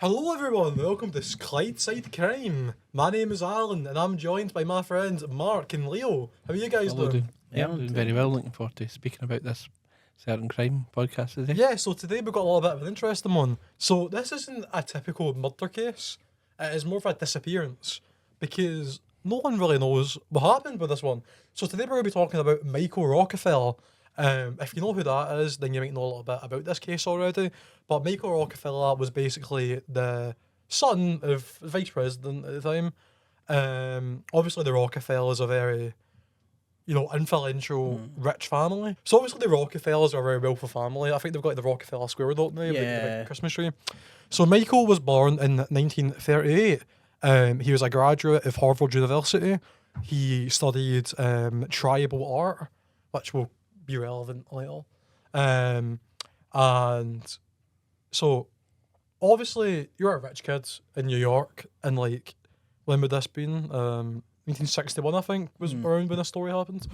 Hello everyone, welcome to Clydeside Crime. My name is Alan and I'm joined by my friends Mark and Leo. How are you guys Hello, doing? Yeah, I'm doing very well. Looking forward to speaking about this certain crime podcast today. Yeah, so today we've got a little bit of an interesting one. So this isn't a typical murder case, it is more of a disappearance because no one really knows what happened with this one. So today we're going to be talking about Michael Rockefeller. If you know who that is, then you might know a little bit about this case already. But Michael Rockefeller was basically the son of the vice president at the time. Obviously, the Rockefellers are very, influential, rich family. So obviously, the Rockefellers are a very wealthy family. I think they've got the Rockefeller Square, don't they? Like the Yeah. big Christmas tree. So Michael was born in 1938. He was a graduate of Harvard University. He studied tribal art, which will be relevant later. And so obviously you're a rich kid in New York, and like when would this been? 1961, I think, was around when this story happened.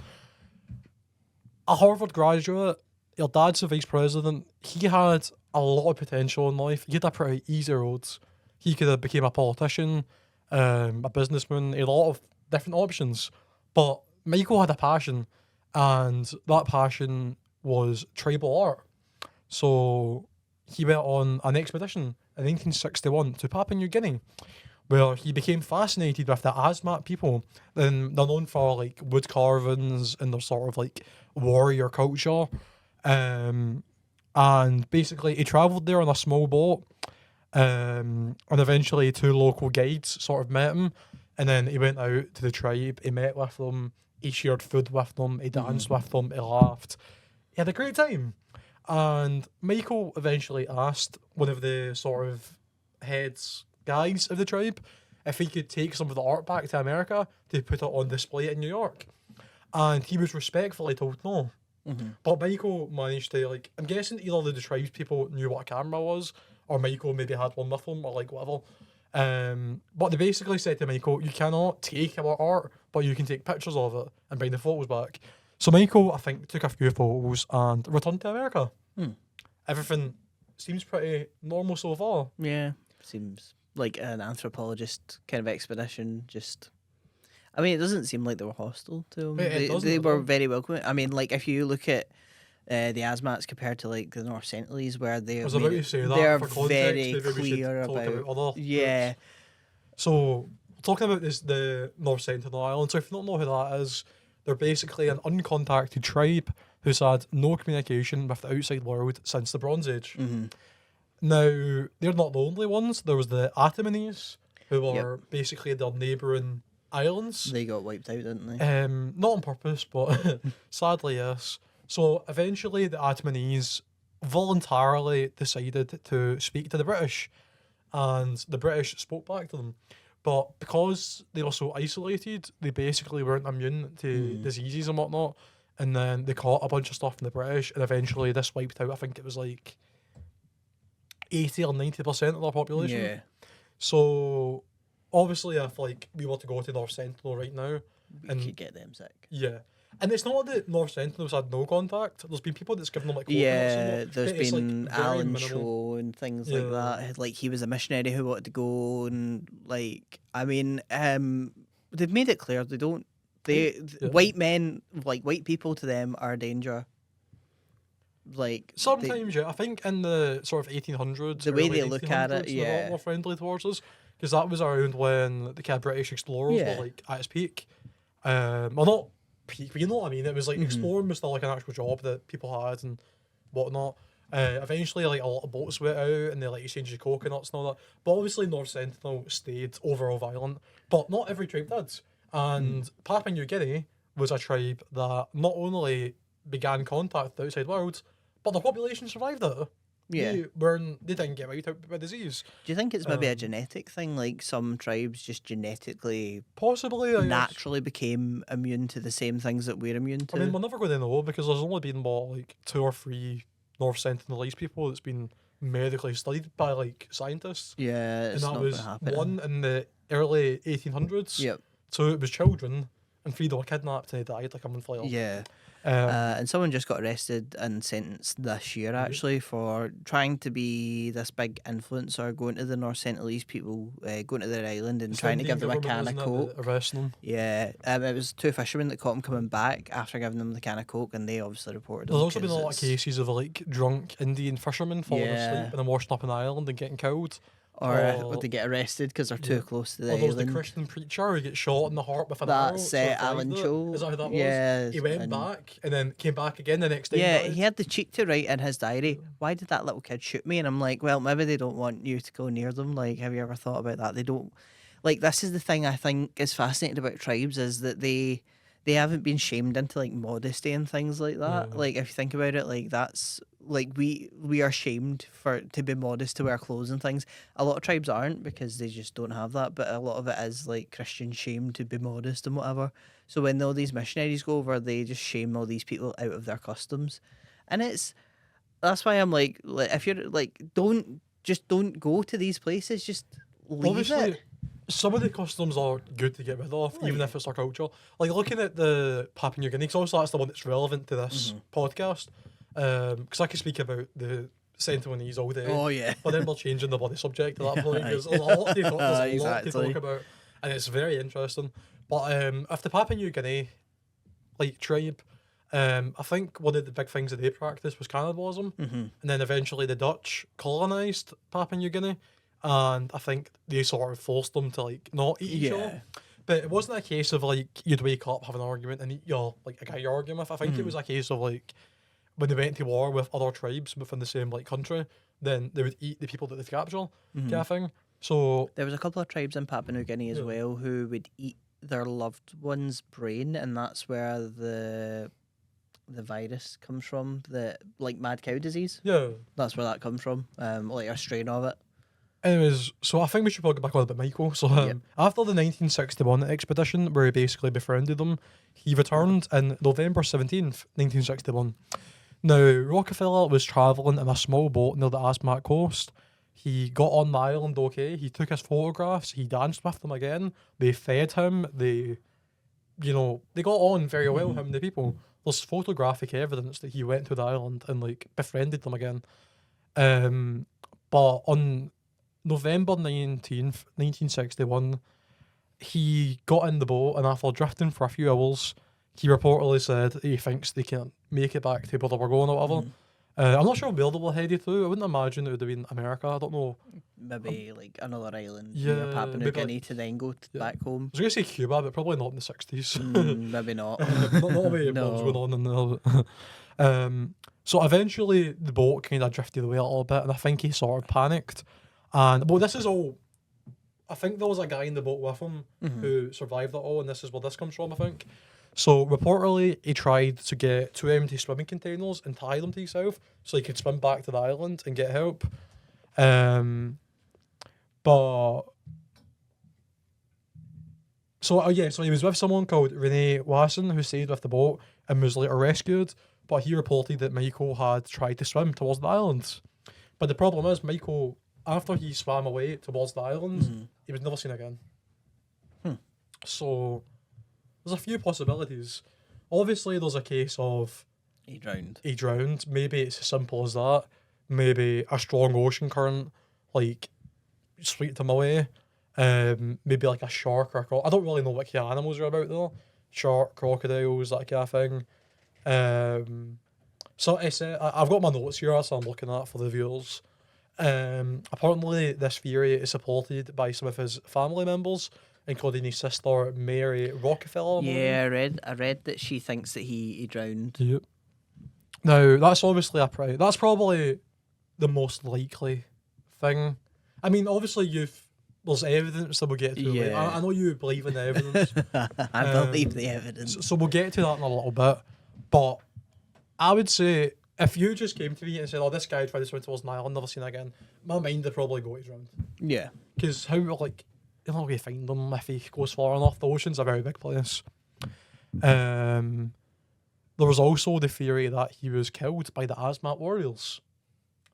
A Harvard graduate, your dad's the vice president. He had a lot of potential in life. He had a pretty easy road. He could have became a politician, a businessman, a lot of different options. But Michael had a passion, and that passion was tribal art. So he went on an expedition in 1961 to Papua New Guinea, where he became fascinated with the Asmat people. And they're known for like wood carvings and their sort of like warrior culture. And basically he travelled there on a small boat. And eventually two local guides sort of met him. And then he went out to the tribe, he met with them, he shared food with them, he danced with them, he laughed. He had a great time. And Michael eventually asked one of the sort of heads guys of the tribe if he could take some of the art back to America to put it on display in New York. And he was respectfully told no. But Michael managed to, like, I'm guessing either the tribes people knew what a camera was, or Michael maybe had one with him, or like whatever. But they basically said to Michael, you cannot take our art, but you can take pictures of it and bring the photos back. So Michael, I think, took a few photos and returned to America. Everything seems pretty normal so far. Yeah, seems like an anthropologist kind of expedition. I mean, it doesn't seem like they were hostile to him. They were very welcoming. I mean, like if you look at the Asmats compared to like the North Sentinels, where they I was about to say that, they're for context, very maybe we should clear talk about other yeah. groups. So, talking about the North Sentinel Islands, so if you don't know who that is, they're basically an uncontacted tribe who's had no communication with the outside world since the Bronze Age. Now, they're not the only ones. There was the Atamanese, who were basically their neighbouring islands. They got wiped out, didn't they? Not on purpose, but sadly, yes. So eventually the Atamanese voluntarily decided to speak to the British, and the British spoke back to them. But because they were so isolated, they basically weren't immune to diseases and whatnot. And then they caught a bunch of stuff from the British, and eventually this wiped out, I think it was like 80 or 90% of their population. Yeah. So obviously if like we were to go to North Sentinel right now, We and could get them sick. yeah. And it's not that North Sentinels had no contact. There's been people that's given them like coconuts Yeah, and what, there's but it's, been like, very Alan minimal. Shaw and things like Yeah. that. Like he was a missionary who wanted to go, and like I mean, they've made it clear they don't. Yeah. White men, like white people, to them are a danger. Like Sometimes, yeah. I think in the sort of 1800s, The way early they look at it, 1900s, they're a lot yeah. more friendly towards us. Because that was around when the kind of British explorers Yeah. were like at its peak. Well, not peak, but you know what I mean. It was like exploring was still like an actual job that people had and whatnot. Eventually, like a lot of boats went out and they like exchanged coconuts and all that. But obviously, North Sentinel stayed overall violent. But not every tribe did. And Papua New Guinea was a tribe that not only began contact with the outside world, but the population survived it. Yeah. They didn't get wiped out by disease. Do you think it's maybe a genetic thing? Like some tribes just genetically, Possibly, I guess. naturally became immune to the same things that we're immune to? I mean, we're never going to know because there's only been like 2 or 3 North Sentinelese people that's been medically studied by like scientists. Yeah, it's And that not was gonna happen. one in the early 1800s. Yep. 2 it was children, and 3 they were kidnapped and they died like a month later. Yeah. And someone just got arrested and sentenced this year, actually, for trying to be this big influencer, going to the North Sentinelese people, going to their island and trying to give them a can of Coke. Arresting them. Yeah, it was 2 fishermen that caught him coming back after giving them the can of Coke, and they obviously reported him. There's also been a lot of cases of like drunk Indian fishermen falling asleep and then washing up an island and getting killed. Or they get arrested because they're too close to the island. Or there was the Christian preacher who gets shot in the heart with an arrow. That's Alan Cho. Is that who that was? Yeah. He went back and then came back again the next day. Yeah, he had the cheek to write in his diary, "Why did that little kid shoot me?" And I'm like, well, maybe they don't want you to go near them. Like, have you ever thought about that? They don't. Like, this is the thing I think is fascinating about tribes, is that they haven't been shamed into like modesty and things like that. Like, if you think about it, like that's like we are shamed to be modest, to wear clothes and things. A lot of tribes aren't, because they just don't have that, but a lot of it is like Christian shame to be modest and whatever. So when all these missionaries go over, they just shame all these people out of their customs. And that's why I'm like if you're like, don't go to these places, just leave Obviously, it. Some of the customs are good to get rid of, even if it's our culture. Like looking at the Papua New Guinea, because also that's the one that's relevant to this podcast. Because I could speak about the Sentinelese all day. Oh yeah. But then we're changing the body subject at that point, because there's a lot to talk about, and it's very interesting. But if the Papua New Guinea like tribe, I think one of the big things that they practiced was cannibalism, and then eventually the Dutch colonised Papua New Guinea, and I think they sort of forced them to like not eat each other. But it wasn't a case of like you'd wake up, have an argument, and eat like a guy you're arguing with. I think it was a case of like when they went to war with other tribes within the same like country, then they would eat the people that they capture, kind of thing. So there was a couple of tribes in Papua New Guinea as well who would eat their loved one's brain, and that's where the virus comes from, the like mad cow disease. Yeah, that's where that comes from. Like a strain of it. Anyways, so I think we should probably go back on about Michael. So after the 1961 expedition, where he basically befriended them, he returned in November 17th, 1961. Now, Rockefeller was travelling in a small boat near the Asmat coast. He got on the island okay. He took his photographs. He danced with them again. They fed him. They got on very well, him and the people. There's photographic evidence that he went to the island and like befriended them again. But on November 19th, 1961, he got in the boat, and after drifting for a few hours, he reportedly said he thinks they can't make it back to where they were going or whatever. I'm not sure where they were headed to. I wouldn't imagine it would have been America. I don't know. Maybe like another island near Papua New Guinea to then go back home. I was going to say Cuba, but probably not in the 60s. Maybe not. Not the way what was going on in there. So eventually the boat kind of drifted away a little bit, and I think he sort of panicked. And well, this is all. I think there was a guy in the boat with him who survived it all, and this is where this comes from, I think. So reportedly, he tried to get 2 empty swimming containers and tie them to himself so he could swim back to the island and get help. So he was with someone called Rene Wasson who stayed with the boat and was later rescued. But he reported that Michael had tried to swim towards the island. But the problem is, Michael, after he swam away towards the island, he was never seen again. So there's a few possibilities. Obviously, there's a case of he drowned. Maybe it's as simple as that. Maybe a strong ocean current, like, swept him away. Maybe like a shark or a crocodile. I don't really know what kind of animals are about though. Shark, crocodiles, that kind of thing. So I've got my notes here, so I'm looking at for the viewers. Apparently, this theory is supported by some of his family members, including his sister Mary Rockefeller. Yeah, I read that she thinks that he drowned. Yep. Now that's obviously that's probably the most likely thing. I mean, obviously there's evidence that we'll get to. Yeah. Like, I know you believe in the evidence. I believe the evidence. So we'll get to that in a little bit. But I would say if you just came to me and said, "Oh, this guy tried to swim towards an island, never seen again," my mind would probably go to drown. Yeah. Because how like you're not going to find him if he goes far enough. The ocean's a very big place. There was also the theory that he was killed by the Asmat warriors.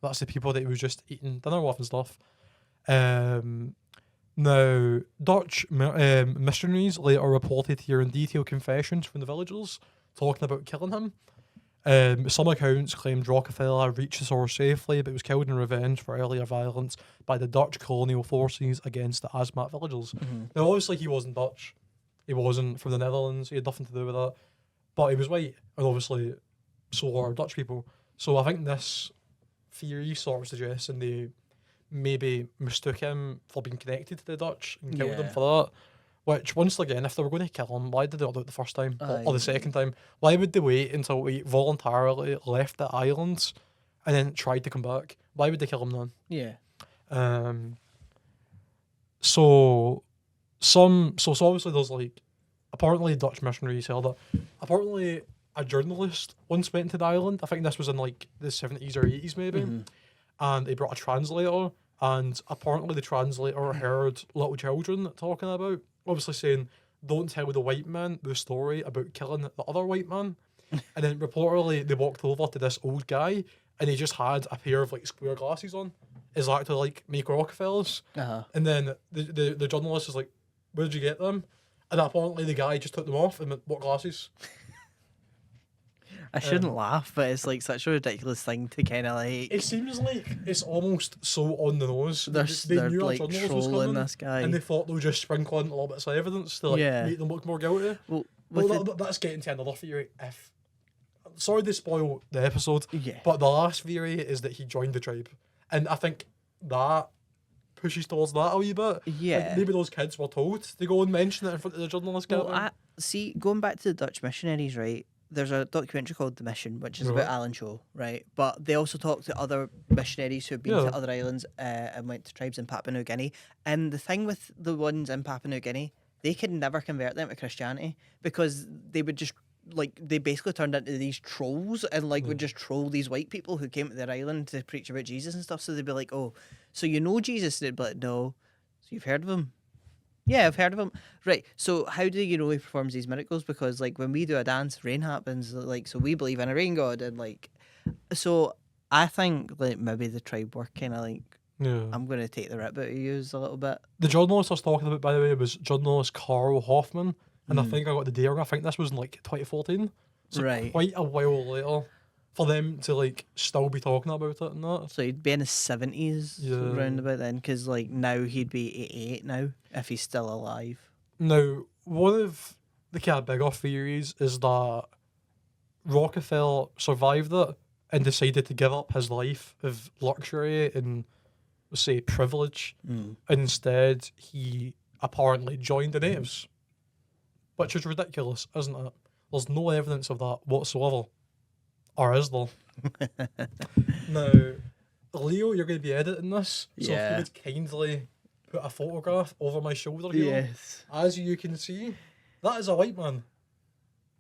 That's the people that he was just eating dinner with and stuff. Now, Dutch missionaries later reported hearing detailed confessions from the villagers talking about killing him. Some accounts claimed Rockefeller reached the source safely, but was killed in revenge for earlier violence by the Dutch colonial forces against the Asmat villagers. Now, obviously, he wasn't Dutch. He wasn't from the Netherlands. He had nothing to do with that. But he was white, and obviously, so are Dutch people. So I think this theory sort of suggests they maybe mistook him for being connected to the Dutch and killed him for that. Which, once again, if they were going to kill him, why did they not do it the first time or the second time? Why would they wait until he voluntarily left the islands and then tried to come back? Why would they kill him then? Yeah. So obviously there's like, apparently Dutch missionaries held it. Apparently a journalist once went to the island. I think this was in like the 70s or 80s maybe. And he brought a translator. And apparently the translator heard little children talking about, obviously saying, don't tell the white man the story about killing the other white man. And then reportedly they walked over to this old guy and he just had a pair of like square glasses on. Exactly like Michael Rockefeller's. And then the journalist is like, where did you get them? And apparently the guy just took them off and went, what glasses? I shouldn't laugh, but it's like such a ridiculous thing to kind of like. It seems like it's almost so on the nose. They're knew like trolling this guy, and they thought they would just sprinkle in a little bit of evidence to like make them look more guilty. Well, that's getting to another theory. Sorry to spoil the episode, but the last theory is that he joined the tribe, and I think that pushes towards that a wee bit. Yeah, like maybe those kids were told to go and mention it in front of the journalist. Well, see, going back to the Dutch missionaries, right? There's a documentary called The Mission, which is about Alan Shaw, right? But they also talk to other missionaries who have been to other islands and went to tribes in Papua New Guinea. And the thing with the ones in Papua New Guinea, they could never convert them to Christianity because they would just, like, they basically turned into these trolls and, like, would just troll these white people who came to their island to preach about Jesus and stuff. So they'd be like, oh, so you know Jesus? They'd be like, no. So you've heard of him? Yeah, I've heard of him. Right, so how do you know he performs these miracles? Because, like, when we do a dance, rain happens, like, so we believe in a rain god, and, like, so I think, like, maybe the tribe were kind of like, I'm going to take the rip out of you a little bit. The journalist I was talking about, by the way, was journalist Carl Hoffman, and I think I got the date wrong. I think this was in, like, 2014. So quite a while later for them to, like, still be talking about it and that. So he'd be in his 70s around about then, because, like, now he'd be 88 now, if he's still alive. Now, one of the kind of bigger theories is that Rockefeller survived it and decided to give up his life of luxury and, say, privilege. And instead, he apparently joined the natives, which is ridiculous, isn't it? There's no evidence of that whatsoever. Or is there? Now, Leo, you're going to be editing this, so if you would kindly put a photograph over my shoulder here. Yes. As you can see, that is a white man.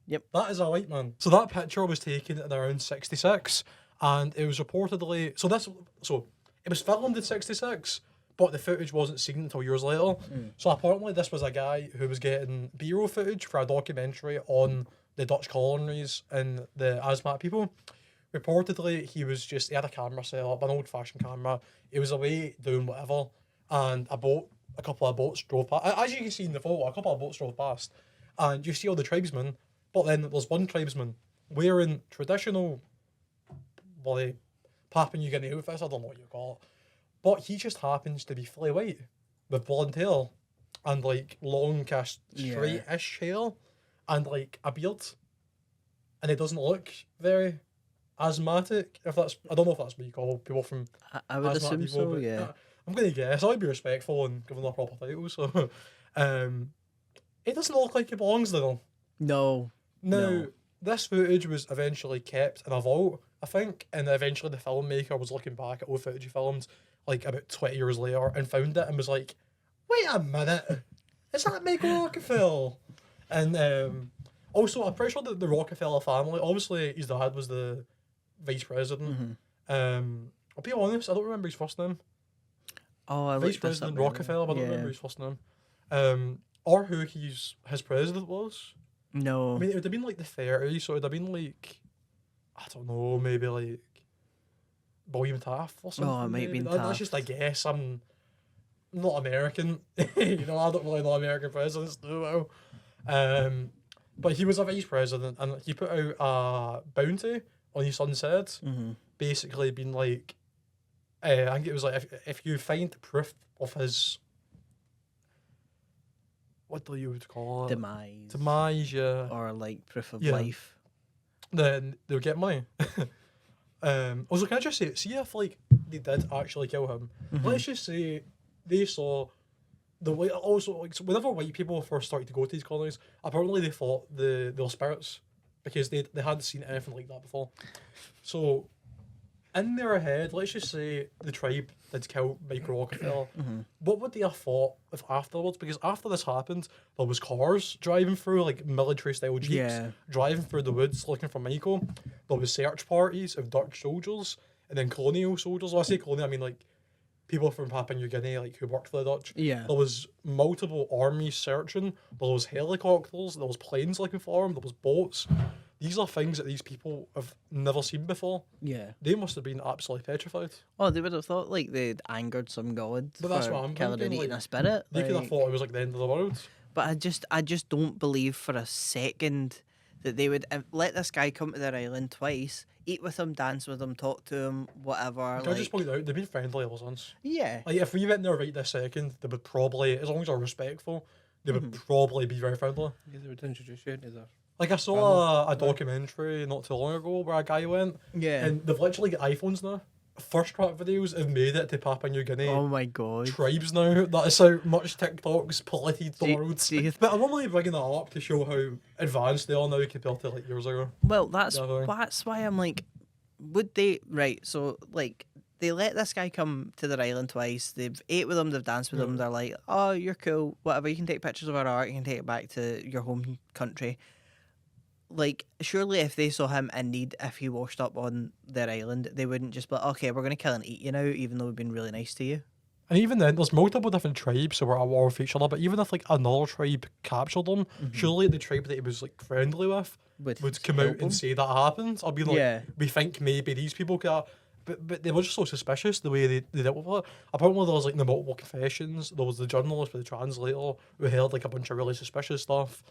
Yep. That is a white man. So that picture was taken in around 66, and it was reportedly... So it was filmed in 66, but the footage wasn't seen until years later. So apparently this was a guy who was getting B-roll footage for a documentary on the Dutch colonies and the Asmat people. Reportedly, he had a camera set up, an old-fashioned camera. He was away doing whatever, and a couple of boats drove past. As you can see in the photo, a couple of boats drove past, and you see all the tribesmen, but then there's one tribesman wearing traditional, Papua New Guinea outfits, I don't know what you call it, but he just happens to be fully white, with blonde hair, and, like, long, straight-ish hair, and, like, a beard, and it doesn't look very asthmatic. If that's, I don't know if that's what you call people from. I would assume people, so. Yeah. I'm gonna guess. I'd be respectful and give them a proper title. So, it doesn't look like it belongs there. No. Now, this footage was eventually kept in a vault, I think, and eventually the filmmaker was looking back at old footage he filmed, like, about 20 years later, and found it and was like, "Wait a minute, is that Michael Rockefeller?" And also, I'm pretty sure that the Rockefeller family, obviously his dad was the vice president. I'll be honest, I don't remember his first name. Oh, Vice President Rockefeller, but I don't remember his first name. Or who his president was. No. I mean, it would have been like the 30s, so it would have been like, I don't know, maybe like William Taft or something. Oh, it might be Taft. That's just a guess. I'm not American. I don't really know American presidents too well. But he was a vice president, and he put out a bounty on his son's head, basically being like, I think it was like, if you find proof of his, what do you would call it? Demise, yeah. Or like proof of life. Then they'll get money. Also, can I just say, see if like they did actually kill him? Let's just say they saw the way. Also, like, so whenever white people first started to go to these colonies, apparently they thought they were spirits because they hadn't seen anything like that before. So, in their head, let's just say the tribe did kill Michael Rockefeller. What would they have thought if afterwards? Because after this happened, there was cars driving through, like military-style jeeps, driving through the woods looking for Michael. There was search parties of Dutch soldiers and then colonial soldiers. When I say colonial, I mean like people from Papua New Guinea, like who worked for the Dutch. Yeah. There was multiple armies searching. There was helicopters. There was planes looking for him. There was boats. These are things that these people have never seen before. Yeah. They must have been absolutely petrified. Oh, they would have thought like they'd angered some god But that's what I'm killing and thinking, eating like, a spirit. They could have thought it was like the end of the world. But I just don't believe for a second that they would let this guy come to their island twice, eat with him, dance with him, talk to him, whatever. Can I just point out, they've been friendly ever since. Yeah. Like, if we went there right this second, they would probably, as long as they're respectful, they would probably be very friendly. Yeah, they would introduce you to their... Like, I saw a documentary not too long ago where a guy went, and they've literally got iPhones now. First track videos have made it to Papua New Guinea. Oh my god. Tribes now. That is how much TikTok's polluted the world. But I'm only bringing that up to show how advanced they are now compared to like years ago. Well, that's why I'm like, would they, right, so like, they let this guy come to their island twice, they've ate with him, they've danced with him, they're like, oh, you're cool, whatever, you can take pictures of our art, you can take it back to your home country. Like, surely if they saw him in need, if he washed up on their island, they wouldn't just be like, okay, we're going to kill and eat you now, even though we've been really nice to you. And even then, there's multiple different tribes who were at war with each other, but even if like another tribe captured them, surely the tribe that he was like friendly with would come out and say that happened. Or be like, we think maybe these people could. But they were just so suspicious the way they dealt with it. Apparently there was like the multiple confessions, there was the journalist with the translator who heard like a bunch of really suspicious stuff.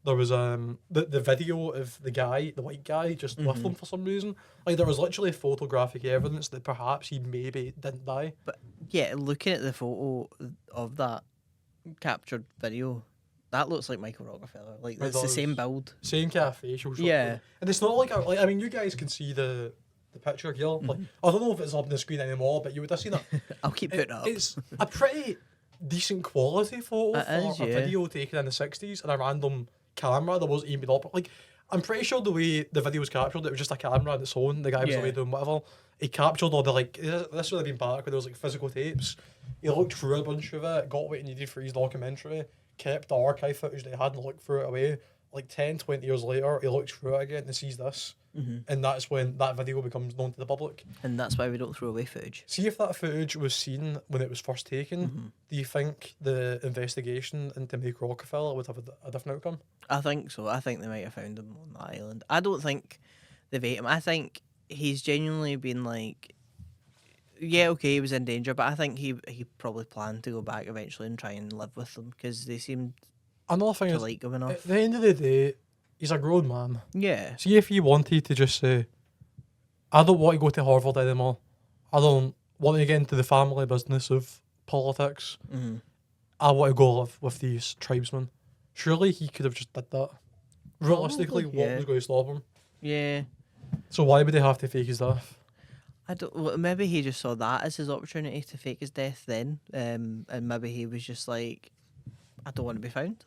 There was the video of the white guy, just with them for some reason. Like, there was literally photographic evidence that perhaps he maybe didn't die. But yeah, looking at the photo of that captured video, that looks like Michael Rockefeller. Like, it's the same build. Same kind of facial structure. Yeah. And it's not like, I mean, you guys can see the picture here. Like, I don't know if it's up on the screen anymore, but you would have seen it. I'll keep putting it up. It's a pretty decent quality photo for a video taken in the 60s and a random camera that wasn't even up. Like, I'm pretty sure the way the video was captured, it was just a camera on its own. The guy was away doing whatever. He captured all the, like, this would have been back when there was like physical tapes. He looked through a bunch of it, got what he needed for his documentary, kept the archive footage that he hadn't looked through it away. Like 10, 20 years later, he looks through it again and sees this. And that's when that video becomes known to the public. And that's why we don't throw away footage. See, if that footage was seen when it was first taken, do you think the investigation into Michael Rockefeller would have a different outcome? I think so. I think they might have found him on that island. I don't think they've ate him. I think he's genuinely been like, yeah, okay, he was in danger, but I think he probably planned to go back eventually and try and live with them because they seemed another thing to is, like him enough. At the end of the day, he's a grown man. Yeah. See, if he wanted to just say, I don't want to go to Harvard anymore. I don't want to get into the family business of politics. I want to go live with these tribesmen. Surely he could have just did that. Realistically, what was going to stop him? Yeah. So why would they have to fake his death? I don't. Well, maybe he just saw that as his opportunity to fake his death then, and maybe he was just like, I don't want to be found.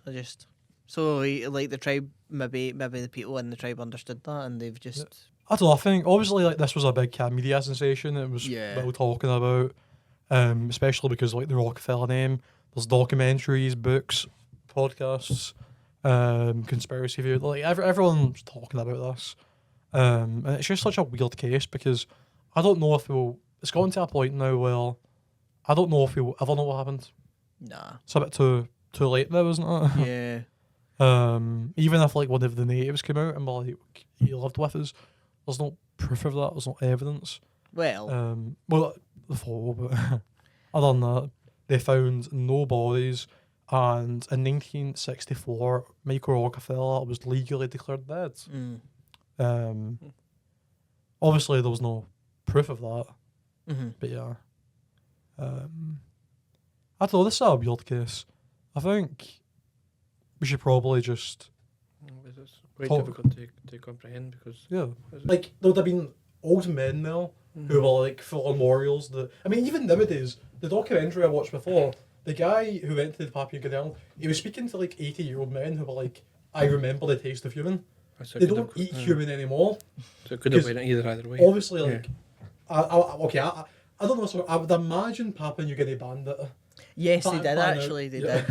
So he, like the tribe, maybe the people in the tribe understood that, and they've just. I don't know. I think obviously like this was a big media sensation. It was well talking about, especially because like the Rockefeller name. There's documentaries, books, podcasts, conspiracy theory. Like everyone's talking about this, and it's just such a weird case because I don't know if it's gotten to a point now where I don't know if we'll ever know what happened. Nah. It's a bit too late now, isn't it? Yeah. Even if like one of the natives came out and were like, he lived with us, there's no proof of that. There's no evidence. Well. The photo, but other than that, they found no bodies. And in 1964, Michael Rockefeller was legally declared dead. Obviously, there was no proof of that. But yeah. I don't know, this is a weird case. I think we should probably just... It's quite difficult to comprehend because... Yeah. Like, there would have been old men now who were like full-on warriors. I mean, even nowadays, the documentary I watched before, the guy who went to the Papua New Guinea, he was speaking to like 80-year-old men who were like, I remember the taste of human. They don't eat human anymore. So it could have been either way. Obviously, like, I don't know, so I would imagine Papua New Guinea banned it. Yes, they did actually, they did.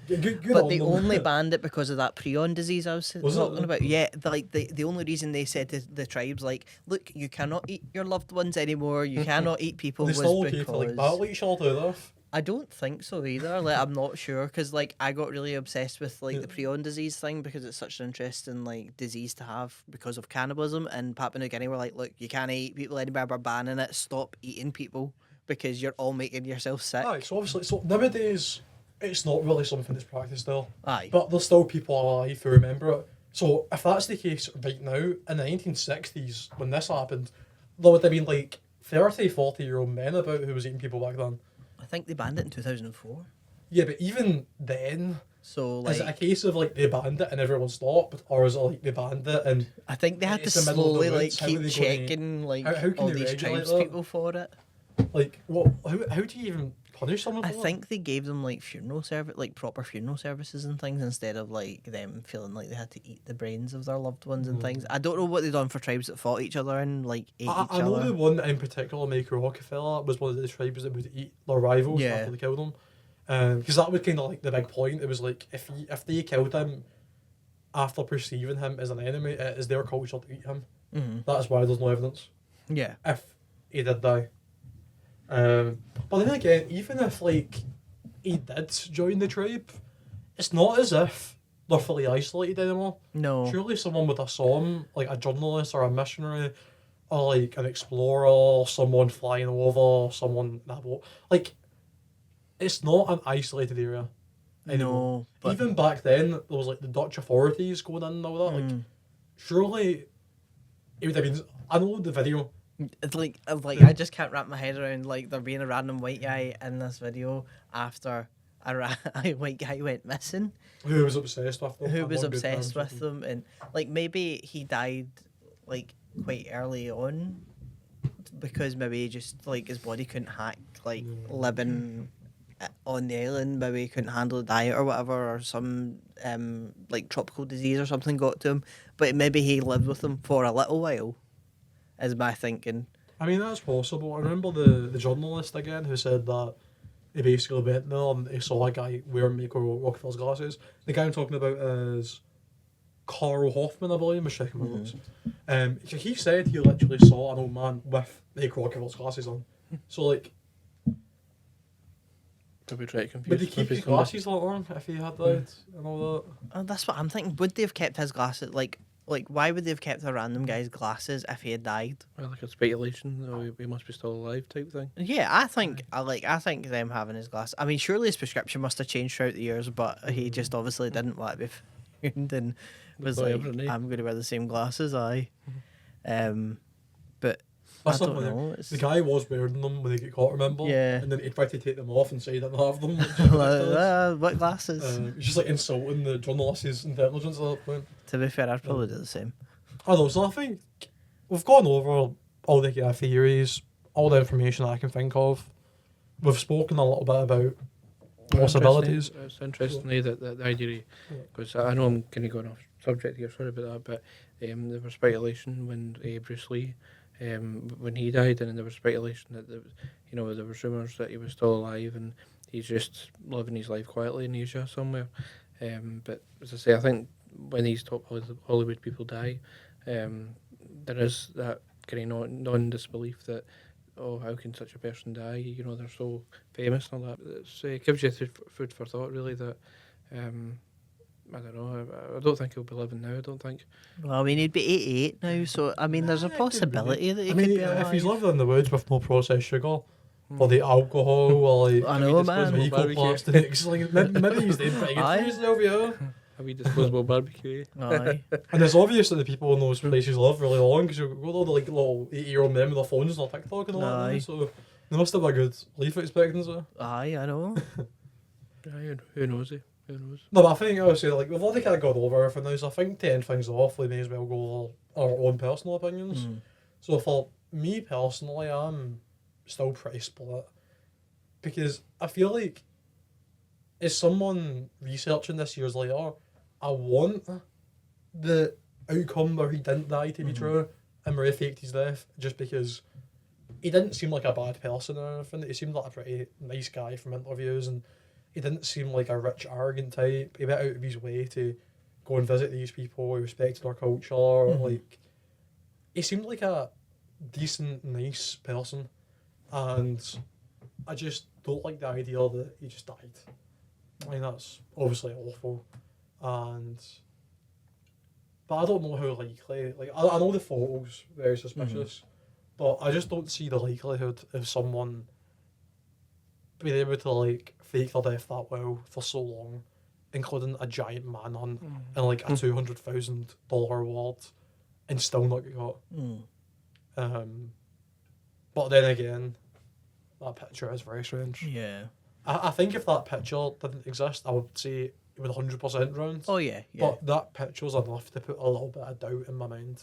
Good but they only banned it because of that prion disease I was talking about. Yeah, the only reason they said to the tribes, like, look, you cannot eat your loved ones anymore, you cannot eat people, was still because... to, like, battle each other to death? I don't think so either. Like, I'm not sure, because like I got really obsessed with like the prion disease thing because it's such an interesting like disease to have because of cannibalism. And Papua New Guinea were like, look, you can't eat people anymore. We're banning it. Stop eating people because you're all making yourself sick. Aye, so obviously, nowadays it's not really something that's practiced still. Aye, but there's still people alive who remember it. So if that's the case right now, in the 1960s when this happened, there would have been like 30, 40-year-old men about who was eating people back then. I think they banned it in 2004. Yeah, but even then, so like, is it a case of like they banned it and everyone stopped, or is it like they banned it and I think they had to slowly like keep checking like all these tribespeople for it. Like, what? How do you even punish someone? I think they gave them like funeral service, like proper funeral services and things, instead of like them feeling like they had to eat the brains of their loved ones and things. I don't know what they've done for tribes that fought each other and like ate each other. I know the one in particular, Michael Rockefeller, was one of the tribes that would eat their rivals after they killed them. Because that was kind of like the big point. It was like if they killed him after perceiving him as an enemy, it is their culture to eat him. That is why there's no evidence. Yeah. If he did die. But then again, even if like he did join the tribe, it's not as if they're fully isolated anymore. No. Surely someone would have saw him, like a journalist or a missionary, or like an explorer, or someone flying over, someone that boat. Like, it's not an isolated area anymore. No. But even back then, there was like the Dutch authorities going in and all that. Like, surely it would have been. I know the video. It's like I just can't wrap my head around like there being a random white guy in this video after a white guy went missing. Who was obsessed with them. Who was obsessed with them, and like maybe he died like quite early on because maybe just like his body couldn't hack like living on the island, maybe he couldn't handle the diet or whatever, or some like tropical disease or something got to him. But maybe he lived with them for a little while. Is my thinking. I mean, that's possible. I remember the journalist again who said that he basically went there and he saw a guy wearing Michael Rockefeller's glasses. The guy I'm talking about is Carl Hoffman, I believe. I'm checking my notes. He said he literally saw an old man with Michael Rockefeller's glasses on. So, like, Probably try to confuse. would he keep his glasses on if he had died and all that? That's what I'm thinking. Would they have kept his glasses like? Like, why would they have kept a random guy's glasses if he had died? Well, like a speculation, oh, he must be still alive type thing. Yeah, I think them having his glasses. I mean, surely his prescription must have changed throughout the years, but he just obviously didn't want to be found and was like, I'm going to wear the same glasses, aye. But I don't know. The guy was wearing them when he got caught, remember? Yeah. And then he tried to take them off and say he didn't have them. What glasses? He's just like insulting the journalist's intelligence at that point. To be fair, I'd probably do the same. I know, so I think we've gone over all the theories, all the information I can think of. We've spoken a little bit about possibilities. It's interesting that the idea, because I know I'm kind of going off subject here, sorry about that, but there was speculation when Bruce Lee, when he died, and then there was speculation that there was rumours that he was still alive and he's just living his life quietly in Asia somewhere. But as I say, I think when these top Hollywood people die, there is that kind of non-disbelief that, oh, how can such a person die? You know, they're so famous and all that. It gives you food for thought, really, that, I don't know, I don't think he'll be living now, I don't think. Well, I mean, he'd be 88 now, so, I mean, there's a possibility that he could be alive. If he's living in the woods with no processed sugar, for the alcohol or like I know, man. ecoplastics. Like maybe he's doing pretty good for himself, yeah. A wee disposable barbecue. Aye. And it's obvious that the people in those places live really long because you've got all the like little 80-year-old men with their phones and their TikTok and all that. Aye. Now, so they must have a good life expectancy. Aye, I know. Who knows? Who knows? No, but I think I would say like we've already kind of gone over everything now, so I think to end things off, we may as well go our own personal opinions. So for me personally, I'm still pretty split because I feel like as someone researching this years later, I want the outcome where he didn't die to be true and where he faked his death, just because he didn't seem like a bad person or anything. He seemed like a pretty nice guy from interviews, and he didn't seem like a rich, arrogant type. He went out of his way to go and visit these people. He respected our culture. Like, he seemed like a decent, nice person, and I just don't like the idea that he just died. I mean, that's obviously awful, but I don't know how likely. Like, I know the photos very suspicious, but I just don't see the likelihood of someone being able to like fake their death that well for so long, including a giant manhunt and like a $200,000 reward, and still not get caught. But then again, that picture is very strange. Yeah. I think if that picture didn't exist, I would say it would 100% drowned. Oh yeah. But that picture's enough to put a little bit of doubt in my mind.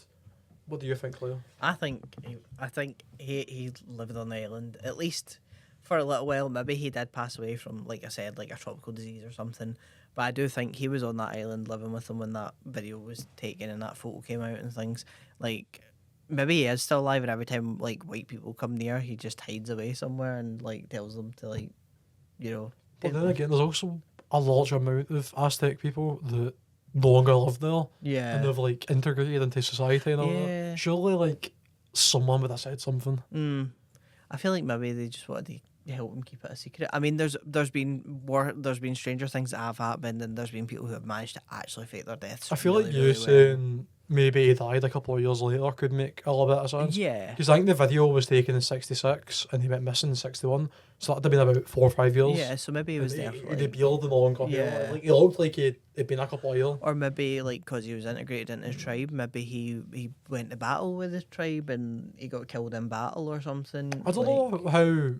What do you think, Leo? I think he lived on the island at least for a little while. Maybe he did pass away from, like I said, like a tropical disease or something. But I do think he was on that island living with them when that video was taken and that photo came out and things. Like, maybe he is still alive, and every time like white people come near, he just hides away somewhere and like tells them to like, you know. But then again, there's also a large amount of Aztec people that no longer live there. Yeah. And they've like integrated into society and all Yeah. that. Surely like someone would have said something. I feel like maybe they just wanted to help him keep it a secret. I mean, there's been stranger things that have happened, and there's been people who have managed to actually fake their deaths. I feel really, like you really well. saying maybe he died a couple of years later could make a little bit of sense. Yeah. Because I think the video was taken in 66 and he went missing in 61. So that'd have been about 4 or 5 years. Yeah, so maybe he was there for He'd like, have beard and longer hair. Yeah. Like, he looked like it'd been a couple of years. or maybe like because he was integrated into his tribe, maybe he went to battle with his tribe and he got killed in battle or something. I don't know how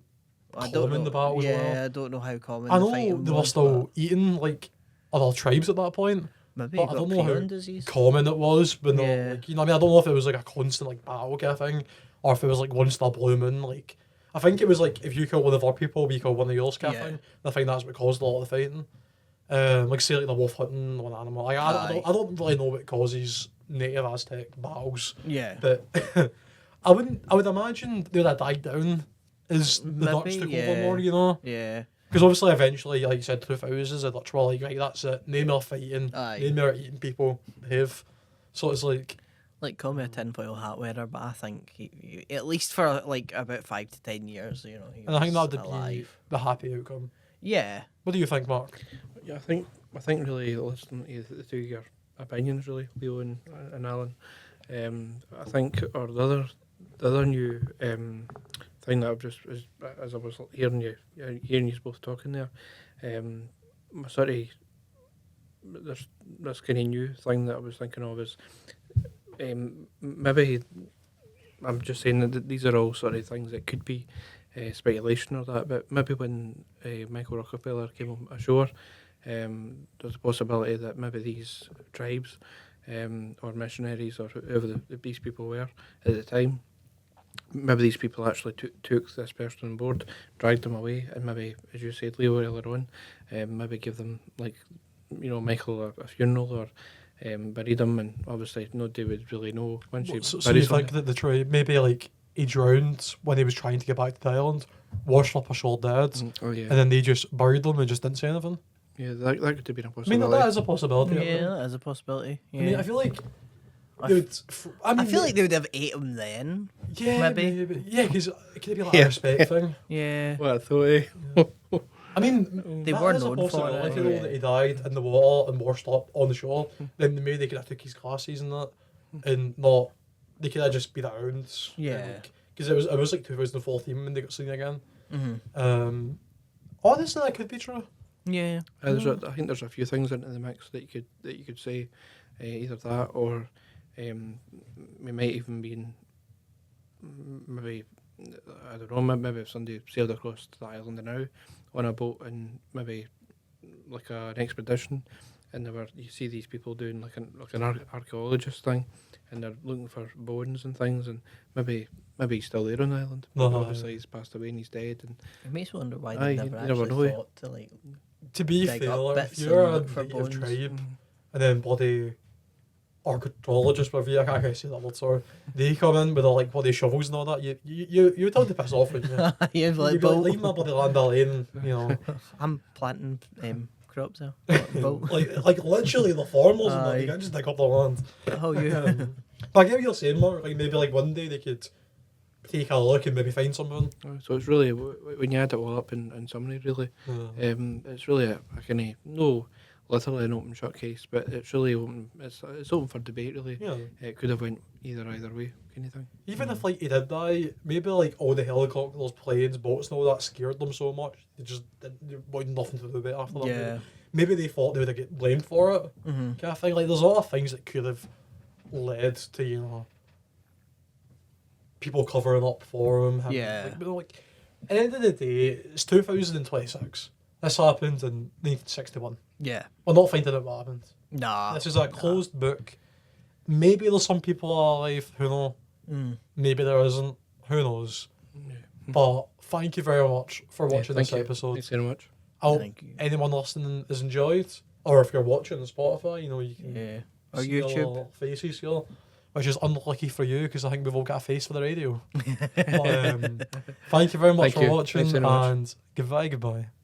common the battles were. Yeah, I don't know how common. I the know fighting they were was, still but eating like other tribes at that point. maybe but he I got don't know how prion disease. common it was, but no, Yeah. like, you know what I mean? I don't know if it was like a constant like battle kind of thing, or if it was like once in a blue moon. Like, I think it was like if you kill one of our people, we kill one of yours kind of Yeah. thing. And I think that's what caused a lot of the fighting. Like say like the wolf hunting one animal. Like, I don't really know what causes native Aztec battles, Yeah. but I would imagine they would have died down as the Dutch Maybe, took over yeah. more, you know. Yeah. Because obviously, eventually, like you said, 2000s, the Dutch were like, right, that's it. No more fighting. Aye. No more eating people. Behave. So it's like, Like, call me a tinfoil hat wearer, but I think he at least for like about 5 to 10 years, you know, he and I think was that would be alive. the happy outcome. Yeah. What do you think, Mark? Yeah, I think really listening to the two of your opinions, really, Leo and Alan. I think, or the other new thing that I've just as I was hearing you both talking there, sort of this kind of new thing that I was thinking of is maybe I'm just saying that these are all sort of things that could be speculation or that, but maybe when Michael Rockefeller came ashore, there's a possibility that maybe these tribes or missionaries or whoever these people were at the time, maybe these people actually took this person on board, dragged them away, and maybe, as you said, Leo, earlier on, maybe give them, like, you know, Michael a funeral or buried them, and obviously nobody would really know once you So bury you somebody. think that the tribe, maybe like he drowned when he was trying to get back to the island, washed up ashore dead, Oh yeah, and then they just buried them and just didn't say anything? yeah, that could have been a I mean, possibility. that is a possibility. Yeah, that is a possibility. Yeah. I mean, I feel like I they would. I feel like they would have ate him then. yeah, maybe. Yeah, because it could be like Yeah. a respect thing. Yeah. Well, I thought, I mean, They that were is a known for it, possibility, though, yeah. that he died in the water and washed up on the shore. Then maybe they could have took his classes and that, and they could have just been around. Yeah. Because it was like 2014 when they got seen again. Honestly, that could be true. Yeah. I think there's a few things into the mix that you could say, either that or we might even be in, maybe, I don't know, maybe if somebody sailed across the island now on a boat and maybe like an expedition, and you see these people doing like an archaeologist thing, and they're looking for bones and things, and maybe he's still there on the island. But obviously he's passed away and he's dead. And it makes me wonder why they never never actually know. thought to like. To be dig fair, up like, bits if you're and a look for native bones. tribe, and then bloody archaeologist, whatever you, I can't say that word, sorry, they come in with all like bloody shovels and all that, you tell them to piss off, wouldn't you? You'd be like, You'd be like, leave my bloody land alone, you know. I'm planting crops now. like literally the farmers and that, Aye. you can't just dig up the land. Oh, yeah. But I get what you're saying, Mark, like maybe like one day they could take a look and maybe find something. So it's really, when you add it all up in summary, really, it's really a kind of, no, literally an open shut case, but it's really open. It's open for debate, really. Yeah. It could have went either way, kind of thing. Even if like he did die, maybe like all the helicopters, planes, boats, and all that scared them so much they just wanted nothing to do with it after that. Yeah. Maybe they thought they would get blamed for it. Mm-hmm. Kind of thing. Like there's a lot of things that could have led to, you know, people covering up for him. Yeah. Like, at the end of the day, it's 2026. This happened in 1961. Yeah. We're not finding out what happened. Nah. This is a closed book. Maybe there's some people alive, who know. Maybe there isn't, who knows. Yeah. But thank you very much for watching this Thank you. episode. Thanks very much. I hope Thank you. anyone listening has enjoyed, or if you're watching on Spotify, you know, you can Yeah. Or see our YouTube. little faces here, which is unlucky for you because I think we've all got a face for the radio. But, thank you very much Thank for you. watching, Thanks very much. and goodbye.